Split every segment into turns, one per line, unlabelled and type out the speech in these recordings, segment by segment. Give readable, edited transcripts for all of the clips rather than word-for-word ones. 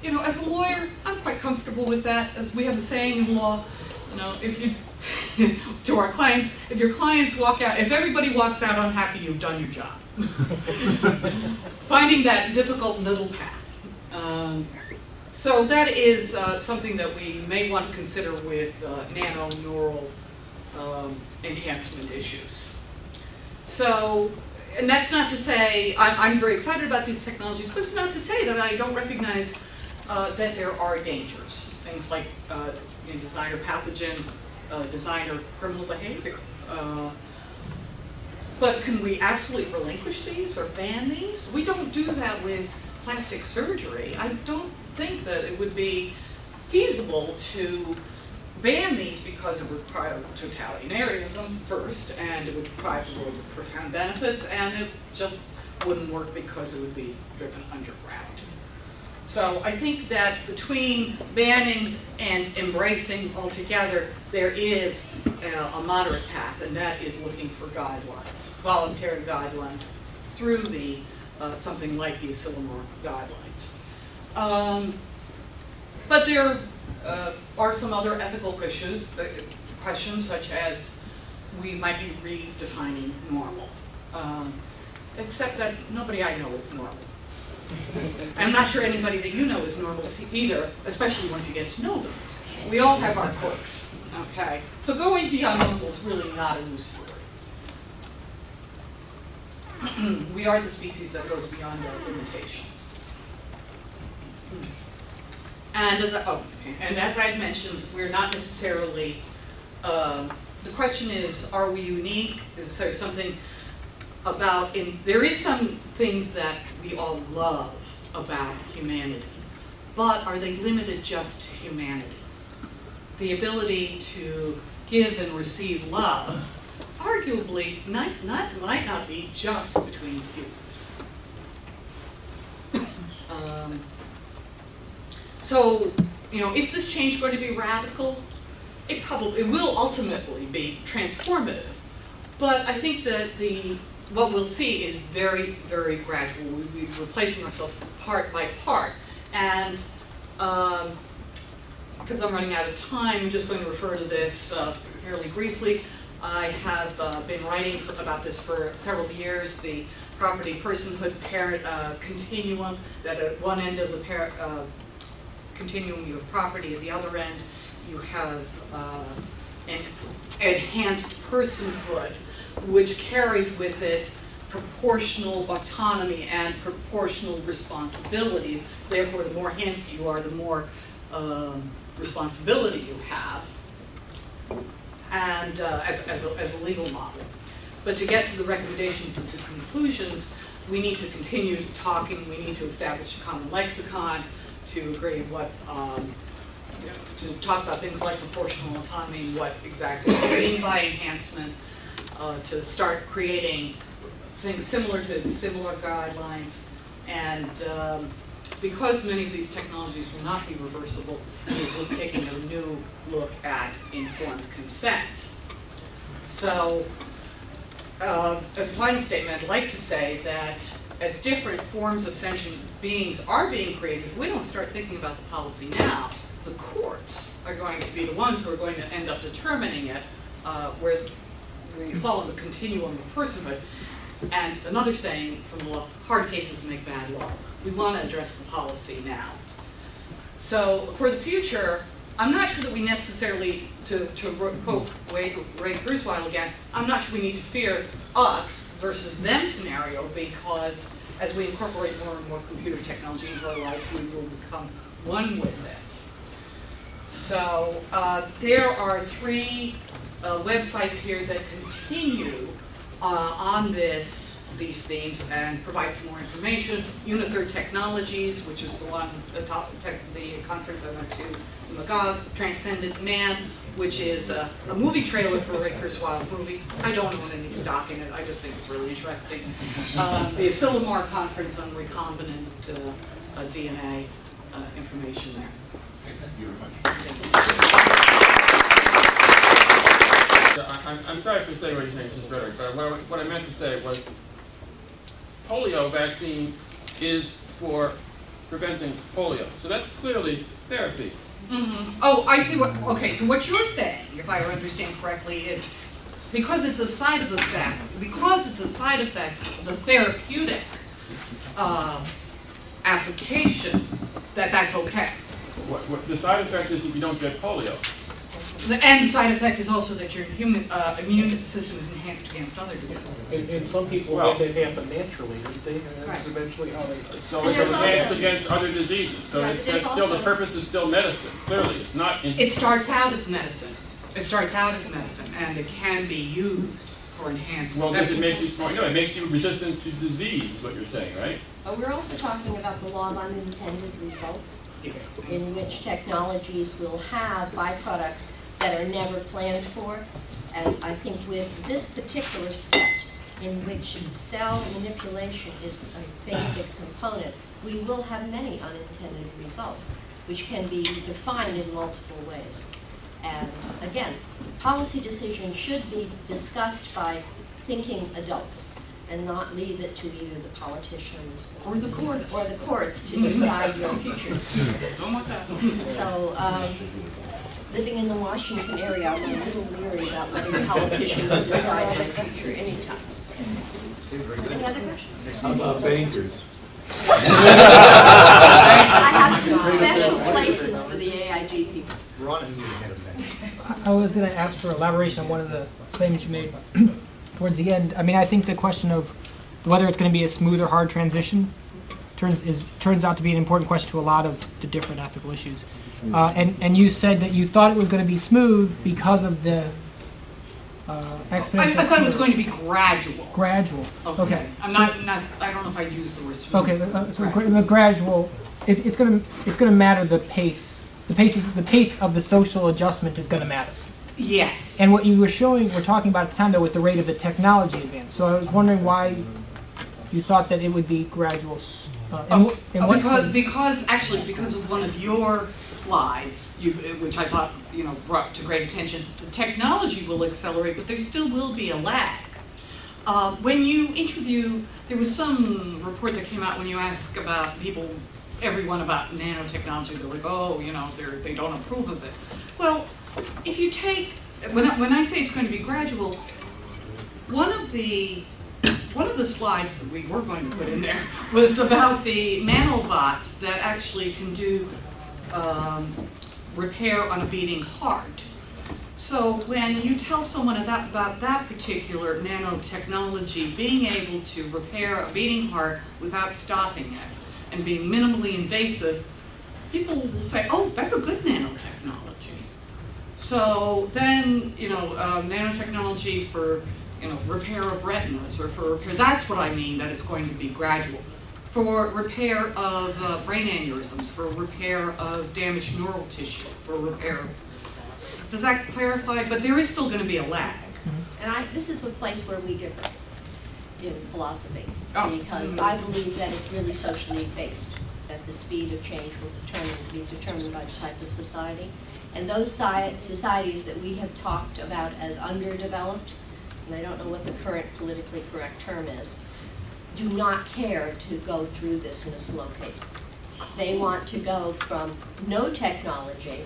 you know, as a lawyer, I'm quite comfortable with that. As we have a saying in law, you know, if you, to our clients, if your clients walk out, if everybody walks out unhappy, you've done your job. Finding that difficult middle path. So that is something that we may want to consider with nano-neural enhancement issues. So, and that's not to say, I'm very excited about these technologies, but it's not to say that I don't recognize that there are dangers. Things like designer pathogens, designer criminal behavior. But can we absolutely relinquish these or ban these? We don't do that with plastic surgery. I don't think that it would be feasible to ban these because it would require totalitarianism first, and it would provide the world with profound benefits, and it just wouldn't work because it would be driven underground. So I think that between banning and embracing altogether, there is a moderate path, and that is looking for guidelines, voluntary guidelines, through the something like the Asilomar guidelines. But there are some other ethical issues, questions such as we might be redefining normal, except that nobody I know is normal. I'm not sure anybody that you know is normal either, especially once you get to know them. We all have our quirks, okay? So going beyond normal is really not a new story. We are the species that goes beyond our limitations. And as I've mentioned, we're not necessarily, the question is, are we unique? Is there something about, there is some things that we all love about humanity, but are they limited just to humanity? The ability to give and receive love, arguably, might not be just between humans. So, you know, is this change going to be radical? It will ultimately be transformative, but I think that what we'll see is very, very gradual. We'll be replacing ourselves part by part. And because I'm running out of time, I'm just going to refer to this fairly briefly. I have been writing about this for several years, the property personhood parent continuum, that at one end of the continuum you have property, at the other end you have an enhanced personhood, which carries with it proportional autonomy and proportional responsibilities. Therefore, the more enhanced you are, the more responsibility you have, and as a legal model. But to get to the recommendations and to conclusions, we need to continue talking. We need to establish a common lexicon to agree what, to talk about things like proportional autonomy, what exactly we mean by enhancement, to start creating things similar to similar guidelines, and because many of these technologies will not be reversible, we're taking a new look at informed consent. So, as a final statement, I'd like to say that as different forms of sentient beings are being created, if we don't start thinking about the policy now, the courts are going to be the ones who are going to end up determining it, where we follow the continuum of personhood. And another saying from the law, hard cases make bad law. We want to address the policy now. So for the future, I'm not sure that we necessarily, to quote Ray Kurzweil again, I'm not sure we need to fear us versus them scenario, because as we incorporate more and more computer technology into our lives, we will become one with it. So there are 3 websites here that continue on these themes and provide some more information. Unithird Technologies, which is the one, the conference I went to in Magog. Transcendent Man, which is a movie trailer for Ray Kurzweil's movie. I don't own any stock in it, I just think it's really interesting. The Asilomar Conference on recombinant DNA information there.
Thank you very much.
I'm sorry for saying what you're saying, Mrs. Frederick, but what I meant to say was polio vaccine is for preventing polio. So that's clearly therapy.
Oh, I see what, okay, so what you're saying, if I understand correctly, is because it's a side effect of the therapeutic application, that's okay.
What the side effect is if you don't get polio.
And the side effect is also that your immune system is enhanced against other diseases.
And some people let it happen naturally, don't they? And that's eventually how they.
So
And
it's
there's
enhanced
also-
against other diseases. So
Right,
it's
but there's
that's still the
also-
purpose is still medicine. Clearly, it's not.
It starts out as medicine. It starts out as medicine, and it can be used for enhancement.
Well, does
That's
it make you smart? No, it makes you resistant to disease. Is what you're saying, right?
But we're also talking about the law of unintended results,
Yeah.
in which technologies will have byproducts that are never planned for. And I think with this particular set, in which cell manipulation is a basic component, we will have many unintended results, which can be defined in multiple ways. And again, policy decisions should be discussed by thinking adults and not leave it to either the politicians
Or the courts.
or the courts to decide your future.
Don't want that.
So, living in the Washington area, I'm a little leery about letting politicians decide my future anytime. Any other questions?
How about bankers?
I have some special places for the AIG people.
Ron, and you're ahead of that.
I was going to ask for elaboration on one of the claims you made towards the end. I mean, I think the question of whether it's going to be a smooth or hard transition turns out to be an important question to a lot of the different ethical issues. And you said that you thought it was going to be smooth because of the exponential.
I thought it was going to be gradual.
Gradual. Okay.
I'm not, I don't know if I used the word smooth.
Okay. So the gradual. It's going to matter the pace. The pace of the social adjustment is going to matter.
Yes.
And what you were talking about at the time, though, was the rate of the technology advance. So I was wondering why you thought that it would be gradual.
Because of one of your slides, which I thought brought to great attention, the technology will accelerate, but there still will be a lag. When you interview, there was some report that came out when you ask about everyone about nanotechnology, they're like, oh, they don't approve of it. Well, if you take, when I say it's going to be gradual, one of the slides that we were going to put in there was about the nanobots that actually can do repair on a beating heart. So when you tell someone about that particular nanotechnology being able to repair a beating heart without stopping it and being minimally invasive, people will say, oh, that's a good nanotechnology. So then, nanotechnology for repair of retinas or for repair, that's what I mean that it's going to be gradual. For repair of brain aneurysms, for repair of damaged neural tissue, for repair. Does that clarify? But there is still going to be a lag.
And this is a place where we differ in philosophy,
Oh.
because I believe that it's really socially based, that the speed of change will be determined by the type of society. And those societies that we have talked about as underdeveloped, and I don't know what the current politically correct term is, do not care to go through this in a slow pace. They want to go from no technology,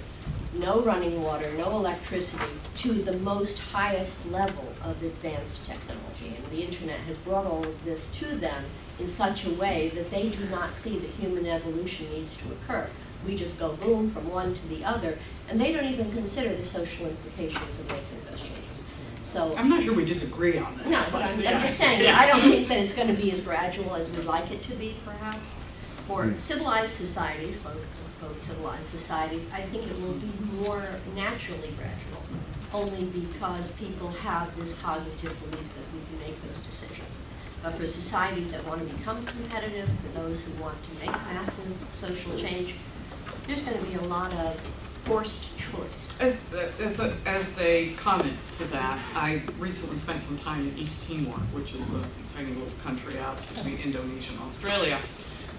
no running water, no electricity, to the most highest level of advanced technology. And the internet has brought all of this to them in such a way that they do not see that human evolution needs to occur. We just go boom from one to the other, and they don't even consider the social implications of making those changes. So
I'm not sure we disagree on this.
no, but I'm just saying,
Yeah.
I don't think that it's going to be as gradual as we'd like it to be, perhaps. For civilized societies, quote unquote civilized societies, I think it will be more naturally gradual, only because people have this cognitive belief that we can make those decisions. But for societies that want to become competitive, for those who want to make massive social change, there's going to be a lot of forced choice.
As a comment to that, I recently spent some time in East Timor, which is a tiny little country out between Indonesia and Australia.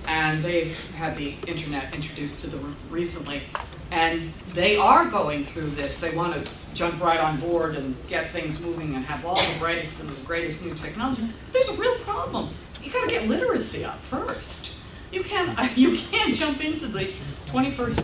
And they've had the internet introduced to them recently. And they are going through this. They want to jump right on board and get things moving and have all the brightest and the greatest new technology. But there's a real problem. You got to get literacy up first. You can't jump into the 21st